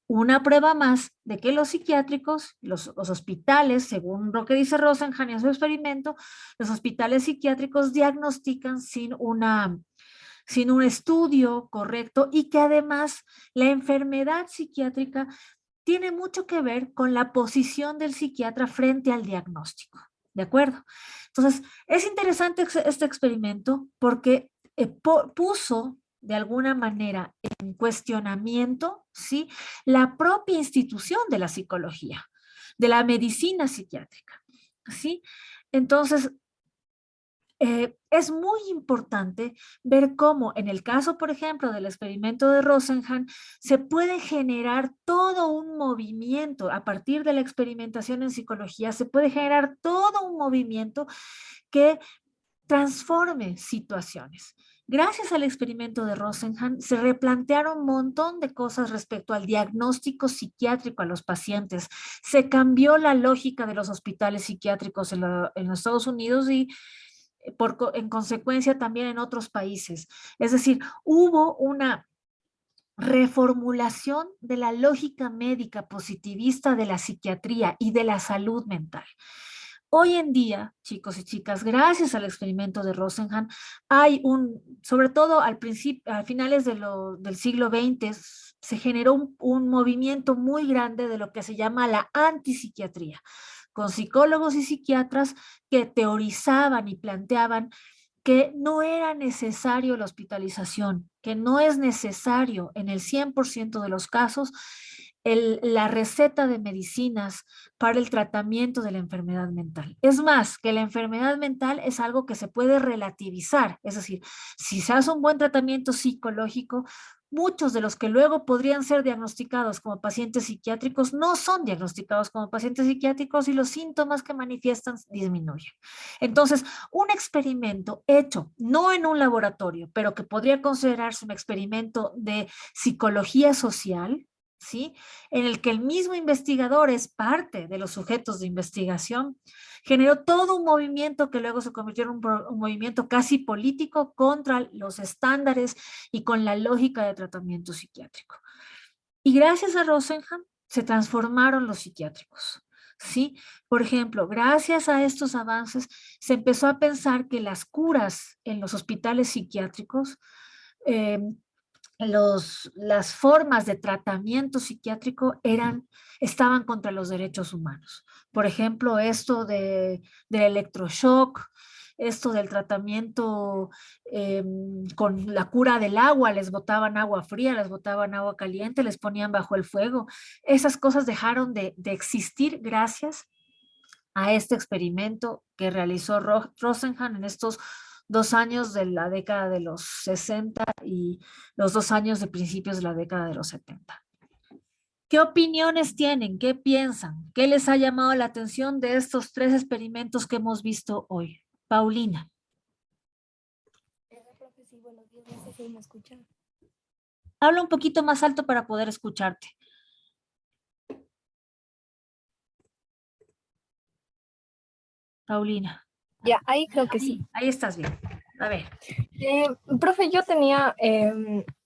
Una prueba más de que los psiquiátricos, los hospitales, según lo que dice Rosenhan en su experimento, los hospitales psiquiátricos diagnostican sin un estudio correcto y que además la enfermedad psiquiátrica tiene mucho que ver con la posición del psiquiatra frente al diagnóstico. ¿De acuerdo? Entonces, es interesante este experimento porque puso de alguna manera en cuestionamiento, ¿sí?, la propia institución de la psicología, de la medicina psiquiátrica, ¿sí? Entonces, es muy importante ver cómo en el caso, por ejemplo, del experimento de Rosenhan, se puede generar todo un movimiento a partir de la experimentación en psicología, se puede generar todo un movimiento que transforme situaciones. Gracias al experimento de Rosenhan se replantearon un montón de cosas respecto al diagnóstico psiquiátrico a los pacientes. Se cambió la lógica de los hospitales psiquiátricos en los Estados Unidos y en consecuencia también en otros países. Es decir, hubo una reformulación de la lógica médica positivista de la psiquiatría y de la salud mental. Hoy en día, chicos y chicas, gracias al experimento de Rosenhan, hay sobre todo a finales del siglo XX, se generó un movimiento muy grande de lo que se llama la antipsiquiatría, con psicólogos y psiquiatras que teorizaban y planteaban que no era necesario la hospitalización, que no es necesario en el 100% de los casos la receta de medicinas para el tratamiento de la enfermedad mental. Es más, que la enfermedad mental es algo que se puede relativizar, es decir, si se hace un buen tratamiento psicológico, muchos de los que luego podrían ser diagnosticados como pacientes psiquiátricos no son diagnosticados como pacientes psiquiátricos y los síntomas que manifiestan disminuyen. Entonces, un experimento hecho no en un laboratorio, pero que podría considerarse un experimento de psicología social, ¿sí?, en el que el mismo investigador es parte de los sujetos de investigación, generó todo un movimiento que luego se convirtió en un movimiento casi político contra los estándares y con la lógica de tratamiento psiquiátrico. Y gracias a Rosenhan se transformaron los psiquiátricos, ¿sí? Por ejemplo, gracias a estos avances se empezó a pensar que las curas en los hospitales psiquiátricos las formas de tratamiento psiquiátrico estaban contra los derechos humanos. Por ejemplo, esto del electroshock, esto del tratamiento con la cura del agua, les botaban agua fría, les botaban agua caliente, les ponían bajo el fuego. Esas cosas dejaron de existir gracias a este experimento que realizó Rosenhan en estos 2 años de la década de los 60 y los 2 años de principios de la década de los 70. ¿Qué opiniones tienen? ¿Qué piensan? ¿Qué les ha llamado la atención de estos 3 experimentos que hemos visto hoy? Paulina. Sí, buenos días, no sé si me escuchan. Habla un poquito más alto para poder escucharte. Paulina. Ya, ahí creo que sí. Ahí estás bien. A ver. Profe, yo tenía,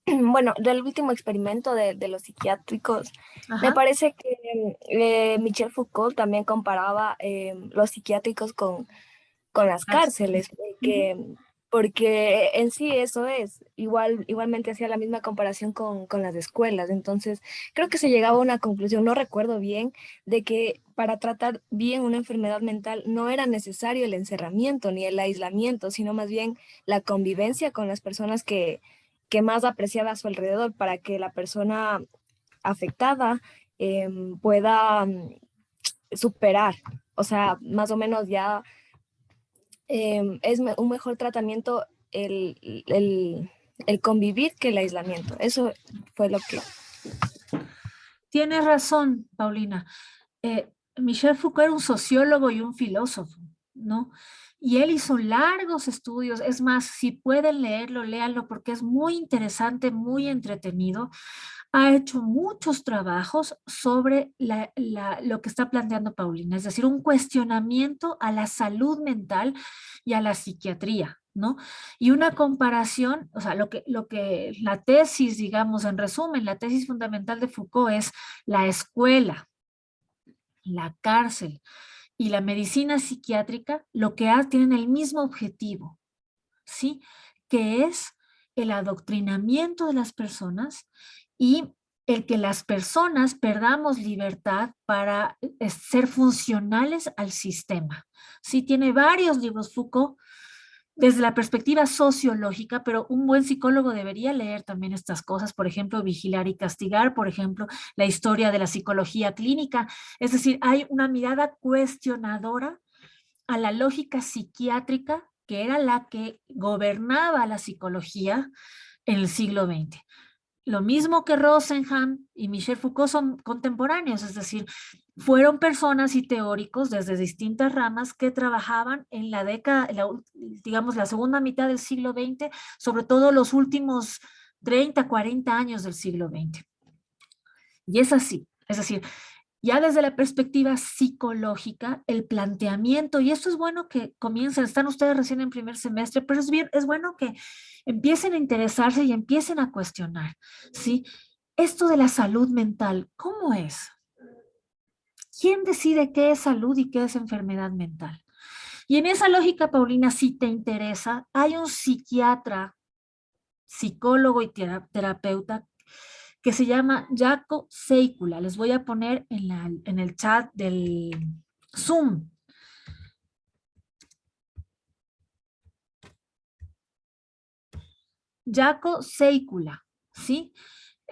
bueno, del último experimento de los psiquiátricos, me parece que Michel Foucault también comparaba los psiquiátricos con las cárceles, porque en sí eso es, igualmente hacía la misma comparación con las escuelas. Entonces creo que se llegaba a una conclusión, no recuerdo bien, de que para tratar bien una enfermedad mental no era necesario el encerramiento ni el aislamiento, sino más bien la convivencia con las personas que más apreciaba a su alrededor, para que la persona afectada pueda superar, o sea, más o menos ya es un mejor tratamiento el convivir que el aislamiento. Eso fue lo que... Tienes razón, Paulina. Michel Foucault era un sociólogo y un filósofo, ¿no? Y él hizo largos estudios. Es más, si pueden leerlo, léanlo porque es muy interesante, muy entretenido. Ha hecho muchos trabajos sobre lo que está planteando Paulina, es decir, un cuestionamiento a la salud mental y a la psiquiatría, ¿no? Y una comparación, o sea, la tesis, digamos, en resumen, la tesis fundamental de Foucault es la escuela, la cárcel y la medicina psiquiátrica, lo que tienen el mismo objetivo, ¿sí? Que es el adoctrinamiento de las personas y el que las personas perdamos libertad para ser funcionales al sistema. Sí, tiene varios libros Foucault desde la perspectiva sociológica, pero un buen psicólogo debería leer también estas cosas, por ejemplo, Vigilar y Castigar, por ejemplo, la historia de la psicología clínica. Es decir, hay una mirada cuestionadora a la lógica psiquiátrica que era la que gobernaba la psicología en el siglo XX. Lo mismo que Rosenhan y Michel Foucault son contemporáneos, es decir, fueron personas y teóricos desde distintas ramas que trabajaban en la década, digamos, la segunda mitad del siglo XX, sobre todo los últimos 30, 40 años del siglo XX. Y es así, es decir, ya desde la perspectiva psicológica, el planteamiento, y esto es bueno que comiencen, están ustedes recién en primer semestre, pero es bueno que empiecen a interesarse y empiecen a cuestionar, ¿sí? Esto de la salud mental, ¿cómo es? ¿Quién decide qué es salud y qué es enfermedad mental? Y en esa lógica, Paulina, si te interesa, hay un psiquiatra, psicólogo y terapeuta que se llama Jaakko Seikkula. Les voy a poner en el chat del Zoom. Jaakko Seikkula, ¿sí?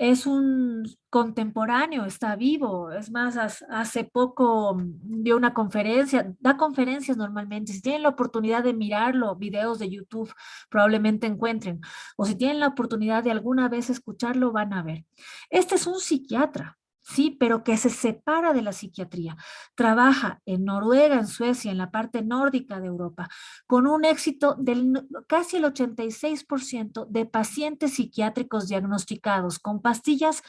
Es un contemporáneo, está vivo. Es más, hace poco dio una conferencia, da conferencias normalmente. Si tienen la oportunidad de mirarlo, videos de YouTube, probablemente encuentren. O si tienen la oportunidad de alguna vez escucharlo, van a ver. Este es un psiquiatra, sí, pero que se separa de la psiquiatría. Trabaja en Noruega, en Suecia, en la parte nórdica de Europa, con un éxito del casi el 86% de pacientes psiquiátricos diagnosticados con pastillas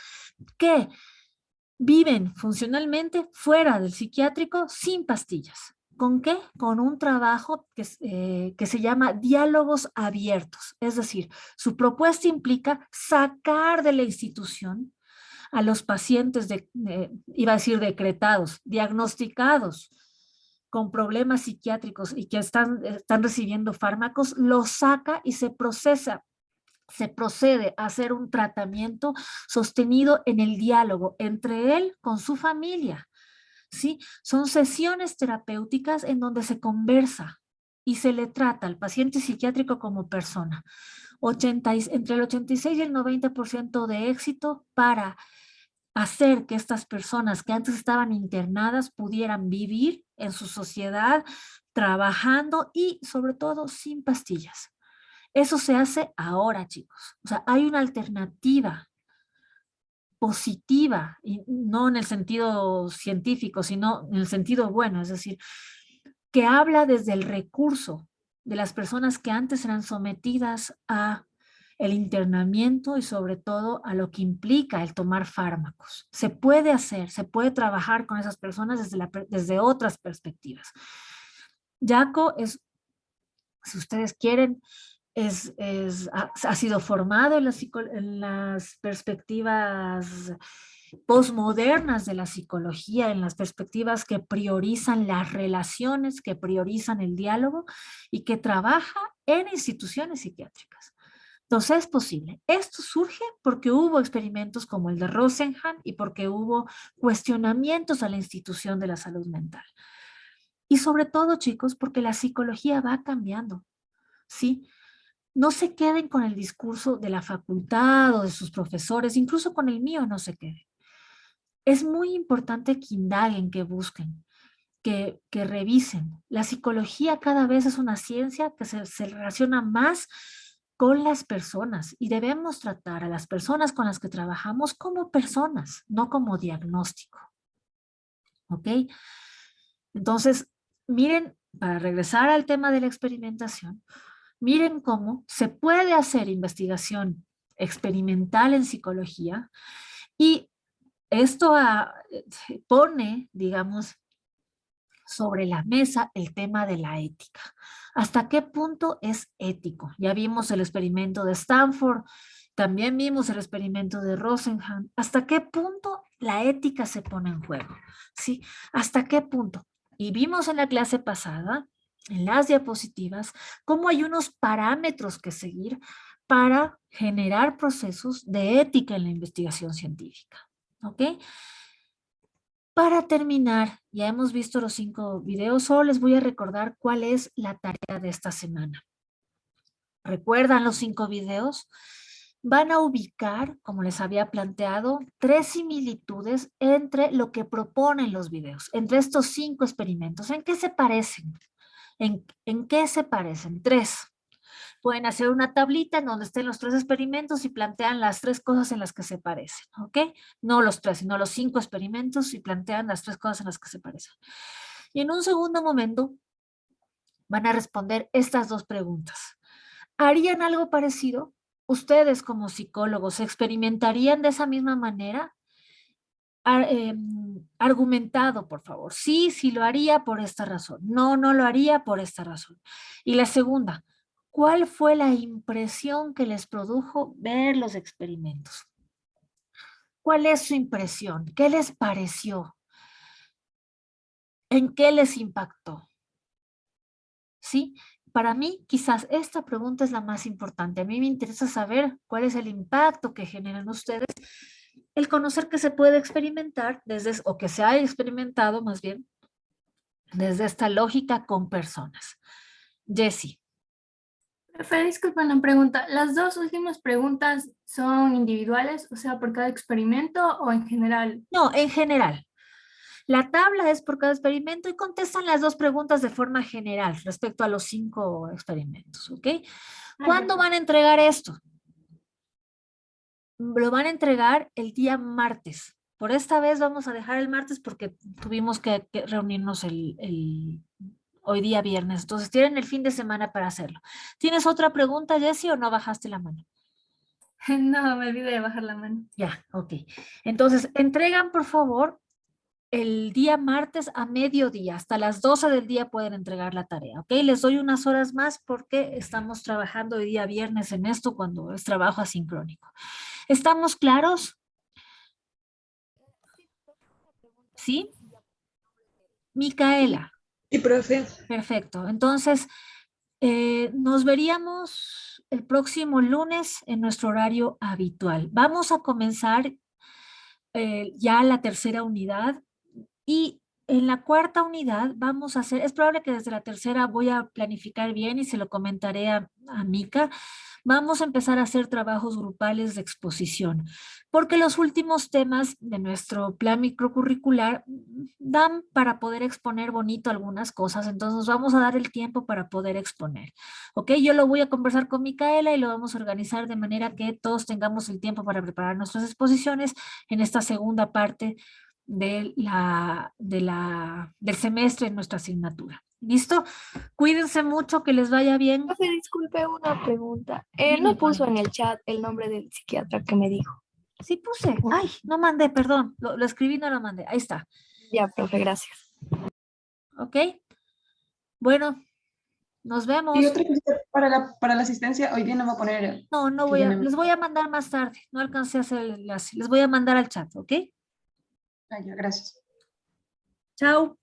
que viven funcionalmente fuera del psiquiátrico sin pastillas. ¿Con qué? Con un trabajo que se llama diálogos abiertos. Es decir, su propuesta implica sacar de la institución a los pacientes, iba a decir decretados, diagnosticados con problemas psiquiátricos y que están recibiendo fármacos, los saca y se procede a hacer un tratamiento sostenido en el diálogo entre él con su familia, ¿sí? Son sesiones terapéuticas en donde se conversa y se le trata al paciente psiquiátrico como persona. Entre el 86 y el 90% de éxito para hacer que estas personas que antes estaban internadas pudieran vivir en su sociedad, trabajando y sobre todo sin pastillas. Eso se hace ahora, chicos. O sea, hay una alternativa positiva, y no en el sentido científico, sino en el sentido bueno, es decir, que habla desde el recurso de las personas que antes eran sometidas a el internamiento y sobre todo a lo que implica el tomar fármacos. Se puede hacer, se puede trabajar con esas personas desde otras perspectivas. Jaakko es, si ustedes quieren, ha sido formado en las perspectivas postmodernas de la psicología, en las perspectivas que priorizan las relaciones, que priorizan el diálogo y que trabaja en instituciones psiquiátricas. Entonces es posible. Esto surge porque hubo experimentos como el de Rosenhan y porque hubo cuestionamientos a la institución de la salud mental. Y sobre todo, chicos, porque la psicología va cambiando, ¿sí? No se queden con el discurso de la facultad o de sus profesores, incluso con el mío no se queden. Es muy importante que indaguen, que busquen. que revisen. La psicología cada vez es una ciencia que se relaciona más con las personas y debemos tratar a las personas con las que trabajamos como personas, no como diagnóstico. ¿Ok? Entonces, miren, para regresar al tema de la experimentación, miren cómo se puede hacer investigación experimental en psicología y esto pone, digamos, sobre la mesa el tema de la ética. ¿Hasta qué punto es ético? Ya vimos el experimento de Stanford, también vimos el experimento de Rosenhan. ¿Hasta qué punto la ética se pone en juego? ¿Sí? ¿Hasta qué punto? Y vimos en la clase pasada, en las diapositivas, cómo hay unos parámetros que seguir para generar procesos de ética en la investigación científica. ¿Ok? Para terminar, ya hemos visto los 5 videos, solo les voy a recordar cuál es la tarea de esta semana. ¿Recuerdan los 5 videos? Van a ubicar, como les había planteado, 3 similitudes entre lo que proponen los videos, entre estos 5 experimentos. ¿En qué se parecen? ¿En qué se parecen? 3. Pueden hacer una tablita en donde estén los 3 experimentos y plantean las 3 cosas en las que se parecen, ¿ok? No los 3, sino los 5 experimentos y plantean las 3 cosas en las que se parecen. Y en un segundo momento van a responder estas 2 preguntas. ¿Harían algo parecido? ¿Ustedes como psicólogos experimentarían de esa misma manera? Argumentado, por favor. Sí, sí lo haría por esta razón. No, no lo haría por esta razón. Y la segunda, ¿cuál fue la impresión que les produjo ver los experimentos? ¿Cuál es su impresión? ¿Qué les pareció? ¿En qué les impactó? ¿Sí? Para mí, quizás esta pregunta es la más importante. A mí me interesa saber cuál es el impacto que generan ustedes, el conocer que se puede experimentar desde, o que se ha experimentado más bien, desde esta lógica con personas. Jessie. Profe, disculpa una pregunta. ¿Las 2 últimas preguntas son individuales, o sea, por cada experimento o en general? No, en general. La tabla es por cada experimento y contestan las 2 preguntas de forma general respecto a los 5 experimentos, ¿ok? ¿Cuándo van a entregar esto? Lo van a entregar el día martes. Por esta vez vamos a dejar el martes porque tuvimos que reunirnos hoy día viernes. Entonces tienen el fin de semana para hacerlo. ¿Tienes otra pregunta, Jessie, o no bajaste la mano? No, me olvidé de bajar la mano. Ya, ok. Entonces, entregan, por favor, el día martes a mediodía. Hasta las 12 del día pueden entregar la tarea, ¿ok? Les doy unas horas más porque estamos trabajando hoy día viernes en esto cuando es trabajo asincrónico. ¿Estamos claros? ¿Sí? Micaela. Sí, profe. Perfecto. Entonces, nos veríamos el próximo lunes en nuestro horario habitual. Vamos a comenzar ya la tercera unidad y en la cuarta unidad vamos a hacer, es probable que desde la tercera voy a planificar bien y se lo comentaré a Mica. Vamos a empezar a hacer trabajos grupales de exposición, porque los últimos temas de nuestro plan microcurricular dan para poder exponer bonito algunas cosas, entonces vamos a dar el tiempo para poder exponer. ¿Ok? Yo lo voy a conversar con Micaela y lo vamos a organizar de manera que todos tengamos el tiempo para preparar nuestras exposiciones en esta segunda parte del semestre en nuestra asignatura. ¿Listo? Cuídense mucho, que les vaya bien. Profe, disculpe una pregunta. Él no puso en el chat el nombre del psiquiatra que me dijo. Sí puse. Ay, no mandé, perdón. Lo escribí, no lo mandé. Ahí está. Ya, profe, gracias. ¿Ok? Bueno, nos vemos. Y otra cosa para la asistencia, hoy día no va a poner... No, no voy a, les voy a mandar más tarde. No alcancé a hacer el enlace. Les voy a mandar al chat, ¿ok? Ah, ya, gracias. Chao.